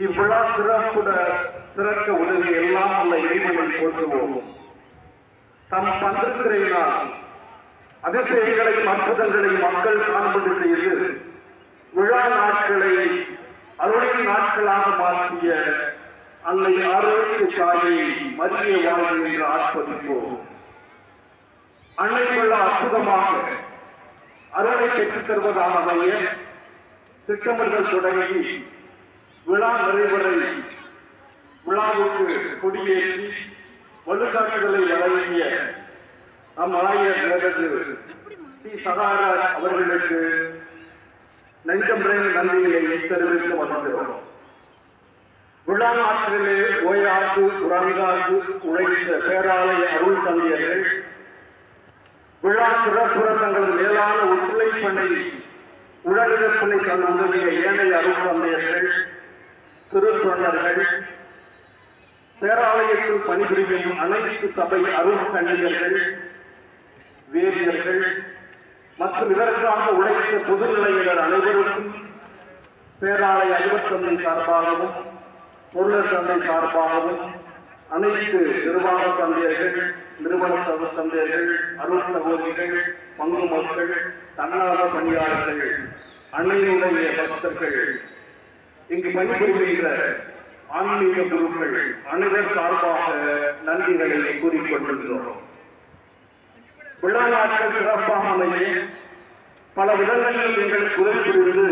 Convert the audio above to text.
இவ்விழா சிறக்க உதவி எல்லாம் உள்ள இறைவனை போற்றுவோம். தம் பந்திருக்கிறையினால் அதிசயங்களையும் அற்புதங்களையும் மக்கள் காண்பது செய்து விழா நாட்களை அருளின் நாட்களாக மாற்றிய அன்னை ஆரோக்கிய தாயை மத்திய வாழ்வு என்று ஆர்ப்பரிப்போம். அன்னை விழா அற்புதமாக அருளை பெற்றுத் தருவதாக அமைய திட்டமிடல் தொடங்கி விழா நிறைவரை விழாவுக்கு கொடியேற்றி வழிகாட்டுதலை வழங்கிய நம் ஆயர் ஸ்ரீ சகாராஜ் அவர்களுக்கு நெஞ்சம்றை நன்றியை தெரிவித்து வருகிறோம். விழா நாட்களிலே ஓயாது உறங்காது உழைத்த பேராலய அருள் தந்தையர்கள் விழா சிறப்புற தங்களது மேலான ஒத்துழைப்பனை உடனிழப்பினை தந்துள்ள ஏனைய அருள் தந்தையர்கள், திருத்தொண்டர்கள், பேராலயத்தில் பணிபுரியும் அனைத்து சபை அருள் கண்ணியர்கள், வேதியர்கள் மற்றும் இதற்காக உழைத்த பொதுநிலையினர் அனைவருக்கும் பேராலய அதிபர் தந்தை சார்பாகவும் பொருளர் தந்தை சார்பாகவும் அனைத்து நிர்வாக தந்தையர்கள், நிறுவன தந்தையர்கள், அருள் சகோதரிகள், பங்கு மக்கள், தன்னார்வ பணியாளர்கள், அன்னையுடைய பக்தர்கள், இங்கு பணிபுரிகின்ற ஆன்மீக குருக்கள் அனைவர் சார்பாக நன்றிகளை கூறிக்கொண்டிருக்கிறோம். விழா நாட்கள் சிறப்பாக அமைய பல விதங்களில் எங்களுக்கு உதவி புரிந்து